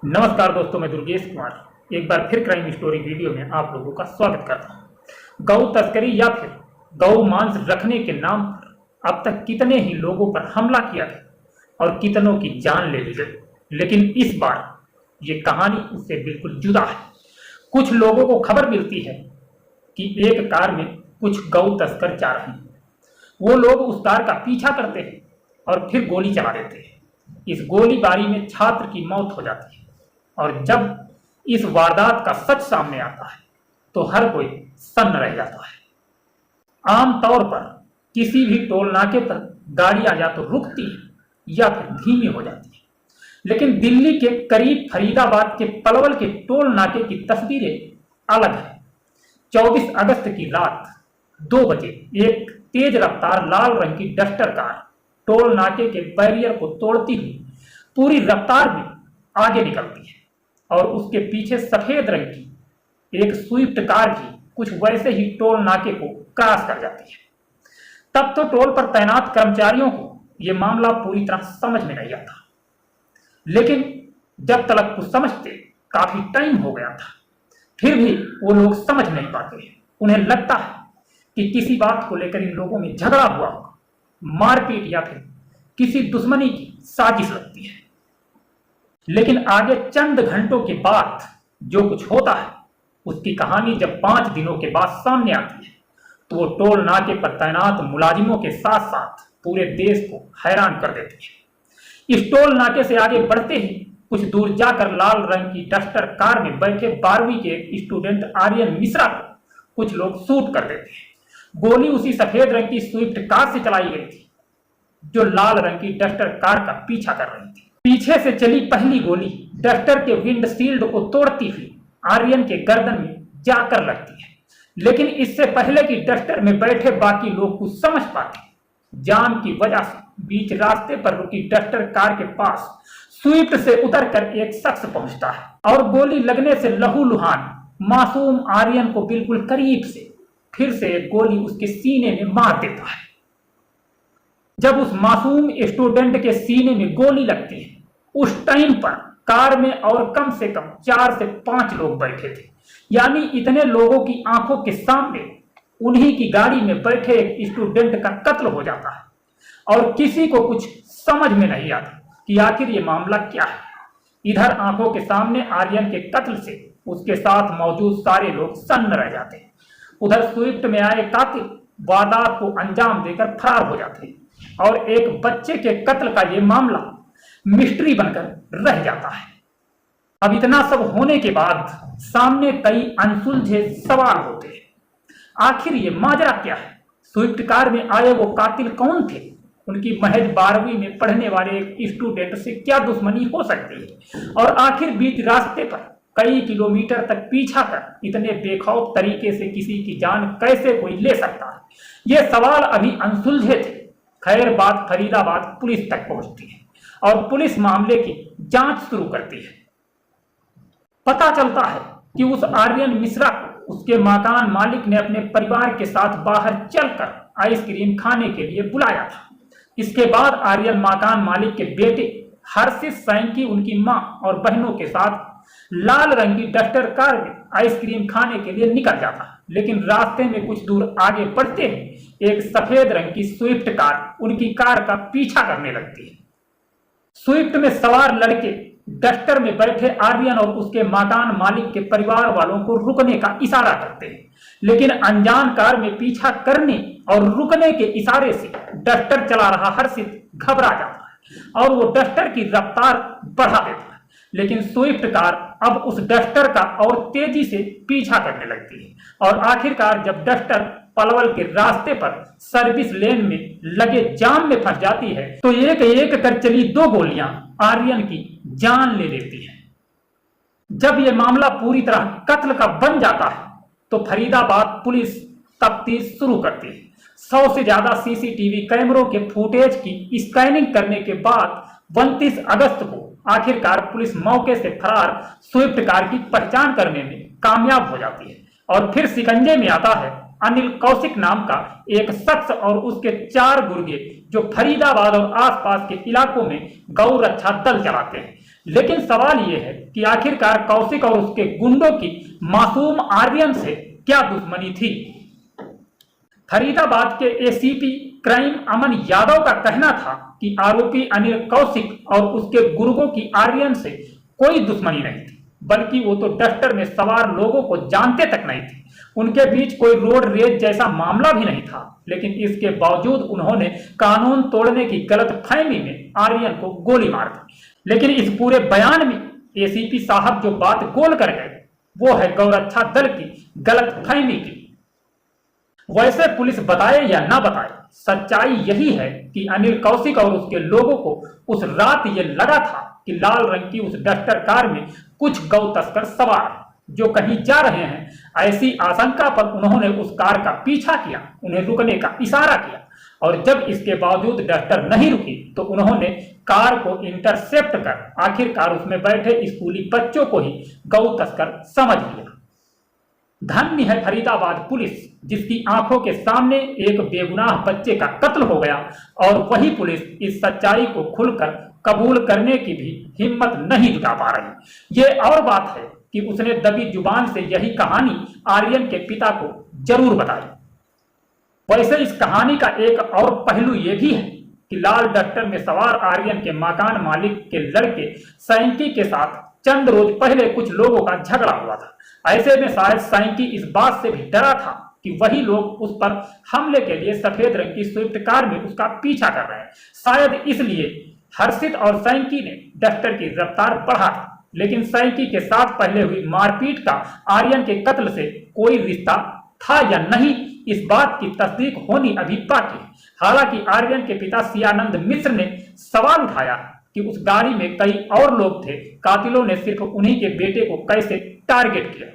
नमस्कार दोस्तों, मैं दुर्गेश कुमार एक बार फिर क्राइम स्टोरी वीडियो में आप लोगों का स्वागत करता हूं। गौ तस्करी या फिर गौ मांस रखने के नाम पर अब तक कितने ही लोगों पर हमला किया गया और कितनों की जान ले ली गई, लेकिन इस बार ये कहानी उससे बिल्कुल जुदा है। कुछ लोगों को खबर मिलती है कि एक कार में कुछ गौ तस्कर जा रहे हैं। वो लोग उस कार का पीछा करते हैं और फिर गोली चला देते हैं। इस गोलीबारी में छात्र की मौत हो जाती है और जब इस वारदात का सच सामने आता है तो हर कोई सन्न रह जाता है। आमतौर पर किसी भी टोल नाके पर गाड़ियां या तो रुकती है या फिर धीमी हो जाती है, लेकिन दिल्ली के करीब फरीदाबाद के पलवल के टोल नाके की तस्वीरें अलग है। 24 अगस्त की रात 2 बजे एक तेज रफ्तार लाल रंग की डस्टर कार टोल नाके के बैरियर को तोड़ती हुई पूरी रफ्तार में आगे निकलती है और उसके पीछे सफेद रंग की एक स्विफ्ट कार भी कुछ वैसे ही टोल नाके को क्रॉस कर जाती है। तब तो टोल पर तैनात कर्मचारियों को यह मामला पूरी तरह समझ में नहीं आता, लेकिन जब तक कुछ समझते काफी टाइम हो गया था, फिर भी वो लोग समझ नहीं पाते। उन्हें लगता है कि किसी बात को लेकर इन लोगों में झगड़ा हुआ होगा, मारपीट या फिर किसी दुश्मनी की साजिश लगती है। लेकिन आगे चंद घंटों के बाद जो कुछ होता है उसकी कहानी जब 5 दिनों के बाद सामने आती है तो वो टोल नाके पर तैनात मुलाजिमों के साथ साथ पूरे देश को हैरान कर देती है। इस टोल नाके से आगे बढ़ते ही कुछ दूर जाकर लाल रंग की डस्टर कार में बैठे 12वीं के एक स्टूडेंट आर्यन मिश्रा को कुछ लोग शूट कर देते हैं। गोली उसी सफेद रंग की स्विफ्ट कार से चलाई गई थी जो लाल रंग की डस्टर कार का पीछा कर रही थी। पीछे से चली पहली गोली डस्टर के विंडशील्ड को तोड़ती हुई आर्यन के गर्दन में जाकर लगती है, लेकिन इससे पहले कि डस्टर में बैठे बाकी लोग कुछ समझ पाते, जाम की वजह से बीच रास्ते पर रुकी डस्टर कार के पास स्विफ्ट से उतरकर एक शख्स पहुंचता है और गोली लगने से लहूलुहान मासूम आर्यन को बिल्कुल करीब से फिर से एक गोली उसके सीने में मार देता है। जब उस मासूम स्टूडेंट के सीने में गोली लगती है उस टाइम पर कार में और कम से कम 4 से 5 लोग बैठे थे, यानी इतने लोगों की आंखों के सामने उन्हीं की गाड़ी में बैठे एक स्टूडेंट का कत्ल हो जाता है और किसी को कुछ समझ में नहीं आता कि आखिर ये मामला क्या है। इधर आंखों के सामने आर्यन के कत्ल से उसके साथ मौजूद सारे लोग सन्न रह जाते हैं। उधर स्विफ्ट में आए कातिल वारदात को अंजाम देकर फरार हो जाते हैं और एक बच्चे के कत्ल का यह मामला मिस्ट्री बनकर रह जाता है। अब इतना सब होने के बाद सामने कई अनसुलझे सवाल होते हैं। आखिर ये माजरा क्या है? स्विफ्ट कार में आए वो कातिल कौन थे? उनकी महज 12वीं में पढ़ने वाले एक स्टूडेंट से क्या दुश्मनी हो सकती है? और आखिर बीच रास्ते पर कई किलोमीटर तक पीछा कर इतने बेखौफ तरीके से किसी की जान कैसे कोई ले सकता है? ये सवाल अभी अनसुलझे थे। खैर बात फरीदाबाद पुलिस तक पहुंचती है और पुलिस मामले की जांच शुरू करती है। पता चलता है कि उस आर्यन मिश्रा को उसके मकान मालिक ने अपने परिवार के साथ बाहर चलकर आइसक्रीम खाने के लिए बुलाया था। इसके बाद आर्यन मकान मालिक के बेटे हर्षित सैंकी उनकी मां और बहनों के साथ लाल रंग की डस्टर कार में आइसक्रीम खाने के लिए निकल जाता है, लेकिन रास्ते में कुछ दूर आगे बढ़ते ही एक सफेद रंग की स्विफ्ट कार उनकी कार का पीछा करने लगती है। स्विफ्ट में सवार लड़के डस्टर में बैठे आर्यन और उसके मकान मालिक के परिवार वालों को रुकने का इशारा करते हैं, लेकिन अनजान कार में पीछा करने और रुकने के इशारे से डस्टर चला रहा हर्षित घबरा जाता है और वो डस्टर की रफ्तार बढ़ा देता है, लेकिन स्विफ्ट कार अब उस डस्टर का और तेजी से पीछा करने लगती है और आखिरकार जब डस्टर पलवल के रास्ते पर सर्विस लेन में लगे जाम में फंस जाती है तो एक एक कर चली 2 गोलियां आर्यन की जान ले लेती है। जब यह मामला पूरी तरह कत्ल का बन जाता है तो फरीदाबाद पुलिस तफ्तीश शुरू करती है। 100 से ज्यादा सीसीटीवी कैमरों के फुटेज की स्कैनिंग करने के बाद 29 अगस्त को आखिरकार पुलिस मौके से फरार स्विफ्ट कार की पहचान करने में कामयाब हो जाती है और फिर शिकंजे में आता है अनिल कौशिक नाम का एक शख्स और उसके 4 गुर्गे जो फरीदाबाद और आसपास के इलाकों में गौ रक्षा दल चलाते हैं। लेकिन सवाल यह है कि आखिरकार कौशिक और उसके गुंडों की मासूम आर्यन से क्या दुश्मनी थी। फरीदाबाद के एसीपी क्राइम अमन यादव का कहना था कि आरोपी अनिल कौशिक और उसके गुर्गों की आर्यन से कोई दुश्मनी नहीं थी, बल्कि वो तो डस्टर में सवार लोगों को जानते तक नहीं थे। उनके बीच कोई रोड रेज जैसा मामला भी नहीं था, लेकिन इसके बावजूद उन्होंने कानून तोड़ने की गलतफहमी में आर्यन को गोली मार दी। लेकिन इस पूरे बयान में एसीपी साहब जो बात गोल कर गए वो है गौरक्षा दल की गलतफहमी की। वैसे पुलिस बताए या ना बताए, सच्चाई यही है कि अनिल कौशिक और उसके लोगों को उस रात ये लगा था कि लाल रंग की उस डस्टर कार में कुछ गौ तस्कर सवार जो कहीं जा रहे हैं। ऐसी आशंका पर उन्होंने उस कार का पीछा किया, उन्हें रुकने का इशारा किया, और जब इसके बावजूद डस्टर नहीं रुकी तो उन्होंने कार को इंटरसेप्ट कर आखिरकार उसमें बैठे स्कूली बच्चों को ही गौ तस्कर समझ लिया। धन्य है फरीदाबाद पुलिस, जिसकी आंखों के सामने एक बेगुनाह बच्चे का कत्ल हो गया, और वही पुलिस इस सच्चाई को खुलकर कबूल करने की भी हिम्मत नहीं जुटा पा रही। ये और बात है कि उसने दबी जुबान से यही कहानी आर्यन के पिता को जरूर बताई। वैसे इस कहानी का एक और पहलू यह भी है कि लाल डस्टर में सवार आर्यन के मकान मालिक के लड़के सैंकी के साथ चंद रोज पहले कुछ लोगों का झगड़ा हुआ था। ऐसे में शायद सैंकी इस बात से भी डरा था कि वही लोग उस पर हमले के लिए सफेद रंग की स्विफ्ट कार में उसका पीछा कर रहे हैं। शायद इसलिए हर्षित और सैंकी ने डस्टर की रफ्तार बढ़ा दी। लेकिन सैंकी के साथ पहले हुई मारपीट का आर्यन के कत्ल से कोई रिश्ता था या नहीं, इस बात की तस्दीक होनी अभी बाकी है। हालांकि आर्यन के पिता सियानंद मिश्र ने सवाल उठाया कि उस गाड़ी में कई और लोग थे, कातिलों ने सिर्फ उन्हीं के बेटे को कैसे टारगेट किया।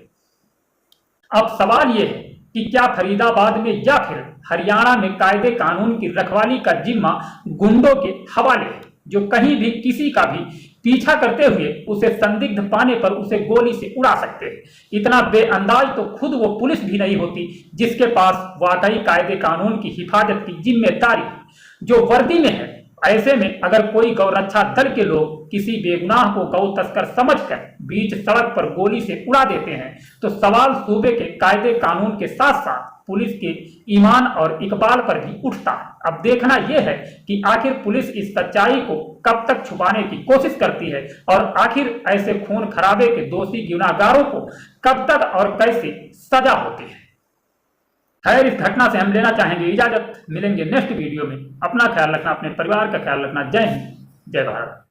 अब सवाल यह है कि क्या फरीदाबाद में या फिर हरियाणा में कायदे कानून की रखवाली का जिम्मा गुंडों के हवाले है, जो कहीं भी किसी का भी पीछा करते हुए उसे संदिग्ध पाने पर उसे गोली से उड़ा सकते हैं। इतना बेअंदाज तो खुद वो पुलिस भी नहीं होती जिसके पास वाकई कायदे कानून की हिफाजत की जिम्मेदारी जो वर्दी में है। ऐसे में अगर कोई गौरक्षा दल के लोग किसी बेगुनाह को गौ तस्कर समझकर बीच सड़क पर गोली से उड़ा देते हैं तो सवाल सूबे के कायदे कानून के साथ साथ पुलिस के ईमान और इकबाल पर भी उठता है। अब देखना यह है कि आखिर पुलिस इस सच्चाई को कब तक छुपाने की कोशिश करती है, और आखिर ऐसे खून खराबे के दोषी गुनाहगारों को कब तक और कैसे सजा होती है। खैर, इस घटना से हम लेना चाहेंगे इजाजत। मिलेंगे नेक्स्ट वीडियो में। अपना ख्याल रखना, अपने परिवार का ख्याल रखना। जय हिंद, जय भारत।